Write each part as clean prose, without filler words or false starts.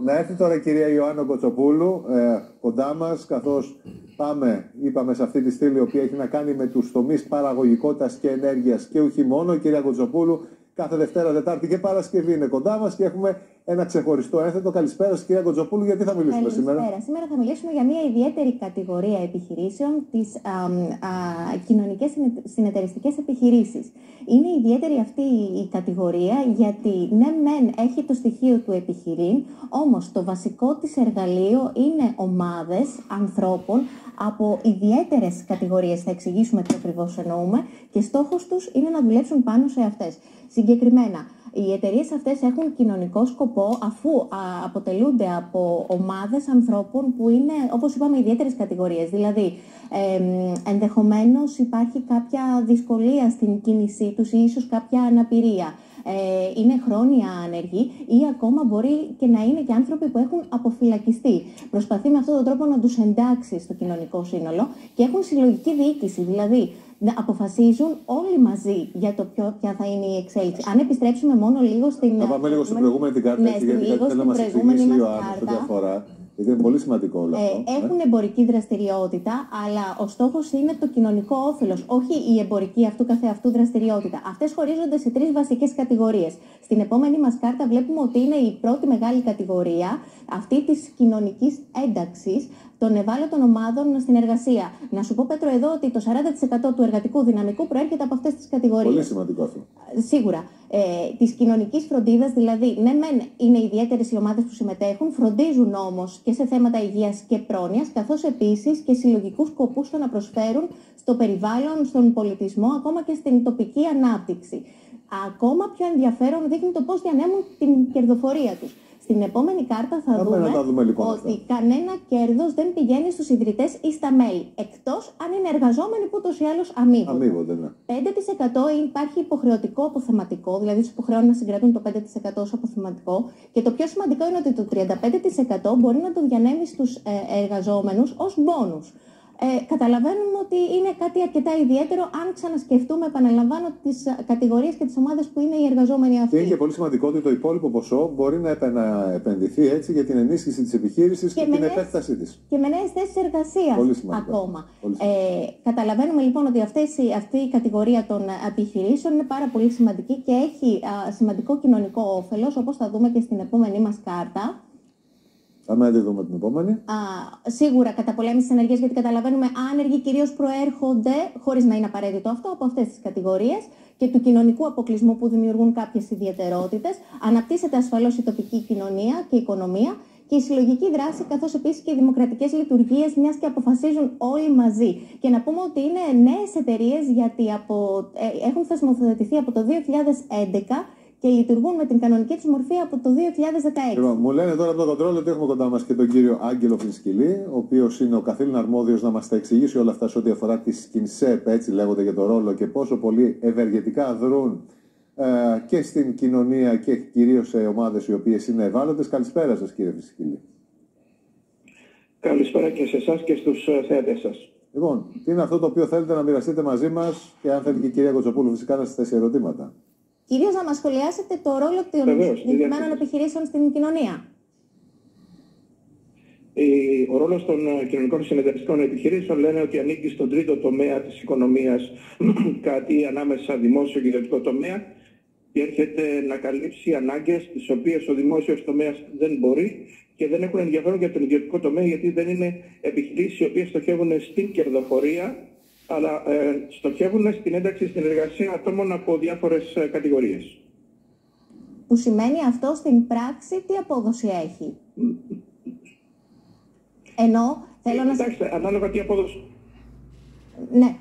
Να έρθει τώρα η κυρία Ιωάννα Κοτσοπούλου κοντά μας, καθώς είπαμε σε αυτή τη στήλη, η οποία έχει να κάνει με τους τομείς παραγωγικότητας και ενέργειας και όχι μόνο. Η κυρία Κοτσοπούλου κάθε Δευτέρα, Τετάρτη και Παρασκευή είναι κοντά μας και έχουμε ένα ξεχωριστό ένθετο. Καλησπέρα σας, κυρία Κοτσοπούλου. Γιατί θα μιλήσουμε σήμερα? Σήμερα θα μιλήσουμε για μια ιδιαίτερη κατηγορία επιχειρήσεων, τις κοινωνικές συνεταιριστικές επιχειρήσεις. Είναι ιδιαίτερη αυτή η κατηγορία γιατί ναι μεν έχει το στοιχείο του επιχειρήν, όμως το βασικό της εργαλείο είναι ομάδες ανθρώπων από ιδιαίτερες κατηγορίες. Θα εξηγήσουμε τι ακριβώς εννοούμε και στόχος τους είναι να δουλέψουν πάνω σε αυτές. Συγκεκριμένα, οι εταιρείες αυτές έχουν κοινωνικό σκοπό αφού αποτελούνται από ομάδες ανθρώπων που είναι, όπως είπαμε, ιδιαίτερες κατηγορίες. Δηλαδή, ενδεχομένως υπάρχει κάποια δυσκολία στην κίνησή τους ή ίσως κάποια αναπηρία. Είναι χρόνια άνεργοι ή ακόμα μπορεί και να είναι και άνθρωποι που έχουν αποφυλακιστεί. Προσπαθεί με αυτόν τον τρόπο να τους εντάξει στο κοινωνικό σύνολο και έχουν συλλογική διοίκηση, δηλαδή αποφασίζουν όλοι μαζί για το ποια θα είναι η εξέλιξη. Αν επιστρέψουμε μόνο λίγο στην. Να πάμε λίγο στην προηγούμενη την κάρτα, γιατί θέλω να μας εξηγήσει η Ιωάννα σε διαφορά. Γιατί είναι πολύ σημαντικό όλο αυτό. Έχουν εμπορική δραστηριότητα, αλλά ο στόχος είναι το κοινωνικό όφελος, όχι η εμπορική αυτού καθεαυτού δραστηριότητα. Αυτές χωρίζονται σε 3 βασικές κατηγορίες. Στην επόμενη μας κάρτα βλέπουμε ότι είναι η πρώτη μεγάλη κατηγορία αυτή της κοινωνικής ένταξης των ευάλωτων ομάδων στην εργασία. Να σου πω, Πέτρο, εδώ ότι το 40% του εργατικού δυναμικού προέρχεται από αυτές τις κατηγορίες. Πολύ σημαντικό αυτό. Σίγουρα. Της κοινωνικής φροντίδας, δηλαδή, ναι, μεν είναι ιδιαίτερες οι ομάδες που συμμετέχουν, φροντίζουν όμως και σε θέματα υγείας και πρόνοιας, καθώς επίσης και συλλογικούς σκοπούς στο να προσφέρουν στο περιβάλλον, στον πολιτισμό, ακόμα και στην τοπική ανάπτυξη. Ακόμα πιο ενδιαφέρον δείχνει το πώς διανέμουν την κερδοφορία τους. Στην επόμενη κάρτα θα δούμε ότι κανένα κέρδος δεν πηγαίνει στους ιδρυτές ή στα μέλη, εκτός αν είναι εργαζόμενοι που ούτως ή άλλως αμείβονται. Ναι. 5% υπάρχει υποχρεωτικό αποθεματικό, δηλαδή τους υποχρεώνει να συγκρατούν το 5% ως αποθεματικό, και το πιο σημαντικό είναι ότι το 35% μπορεί να το διανέμει στους εργαζόμενους ως μπόνους. Καταλαβαίνουμε ότι είναι κάτι αρκετά ιδιαίτερο αν ξανασκεφτούμε, επαναλαμβάνω, τις κατηγορίες και τις ομάδες που είναι οι εργαζόμενοι αυτοί. Και είναι και πολύ σημαντικό ότι το υπόλοιπο ποσό μπορεί να επενδυθεί έτσι για την ενίσχυση της επιχείρησης και την επέκτασή της. Και με νέες θέσεις εργασίας ακόμα. Καταλαβαίνουμε λοιπόν ότι αυτή η κατηγορία των επιχειρήσεων είναι πάρα πολύ σημαντική και έχει σημαντικό κοινωνικό όφελος, όπως θα δούμε και στην επόμενή μας κάρτα. Πάμε να τη δούμε την επόμενη. Σίγουρα καταπολέμηση της ενέργειας, γιατί καταλαβαίνουμε άνεργοι κυρίως προέρχονται, χωρίς να είναι απαραίτητο αυτό, από αυτές τις κατηγορίες και του κοινωνικού αποκλεισμού που δημιουργούν κάποιες ιδιαιτερότητες. Αναπτύσσεται ασφαλώς η τοπική κοινωνία και η οικονομία και η συλλογική δράση, καθώς επίσης και οι δημοκρατικές λειτουργίες, μιας και αποφασίζουν όλοι μαζί. Και να πούμε ότι είναι νέες εταιρείες, γιατί έχουν θεσμοθετηθεί από το 2011. Και λειτουργούν με την κανονική τους μορφή από το 2016. Μου λένε τώρα από το κοντρόλ ότι έχουμε κοντά μας και τον κύριο Άγγελο Φινσκυλή, ο οποίος είναι ο καθήλυν αρμόδιος να μας τα εξηγήσει όλα αυτά σε ό,τι αφορά τη ΚΙΝΣΕΠ, έτσι λέγονται, για το ρόλο και πόσο πολύ ευεργετικά δρούν και στην κοινωνία και κυρίως σε ομάδες οι οποίες είναι ευάλωτες. Καλησπέρα σας, κύριε Φινσκυλή. Καλησπέρα και σε εσάς και στους θέατες σας. Λοιπόν, τι είναι αυτό το οποίο θέλετε να μοιραστείτε μαζί μας, και αν θέλει και η κυρία Κοτσοπούλου φυσικά να σας θέσει ερωτήματα. Κυρίως να μας σχολιάσετε το ρόλο των συγκεκριμένων επιχειρήσεων στην κοινωνία. Ο ρόλος των κοινωνικών συνεταιριστικών επιχειρήσεων λένε ότι ανήκει στον τρίτο τομέα της οικονομίας, κάτι ανάμεσα δημόσιο και ιδιωτικό τομέα, και έρχεται να καλύψει ανάγκες τις οποίες ο δημόσιος τομέας δεν μπορεί και δεν έχουν ενδιαφέρον για τον ιδιωτικό τομέα, γιατί δεν είναι επιχειρήσεις οι οποίες στοχεύουν στην κερδοφορία, αλλά στοχεύουν στην ένταξη στην εργασία ατόμων από διάφορες κατηγορίες. Που σημαίνει αυτό στην πράξη τι απόδοση έχει? Ενώ θέλω να... Κοιτάξτε, ανάλογα τι απόδοση... Ναι.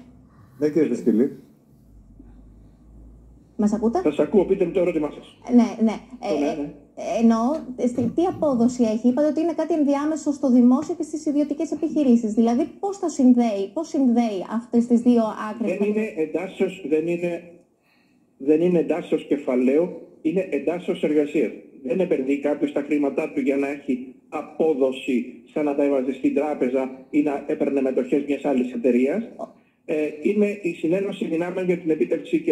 Ναι, κύριε Φινσκυλή. Μας ακούτε? Σας ακούω, πείτε μου το ερώτημά σας. Ναι. Εννοώ, τι απόδοση έχει? Είπατε ότι είναι κάτι ενδιάμεσο στο δημόσιο και στις ιδιωτικές επιχειρήσεις. Δηλαδή, πώς συνδέει αυτές τις δύο άκρες? Δεν είναι εντάσσεως κεφαλαίου, είναι εντάσσεως εργασίας. Δεν επενδύει κάποιος τα χρήματά του για να έχει απόδοση σαν να τα έβαζε στην τράπεζα ή να έπαιρνε μετοχές μιας άλλης εταιρείας. Είναι η συνένωση δυνάμεων για την επίτευξη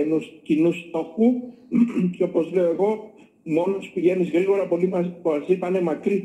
κοινού στόχου και, όπως λέω εγώ, μόνος πηγαίνεις γρήγορα, πολλοί μαζί πάνε μακρύ.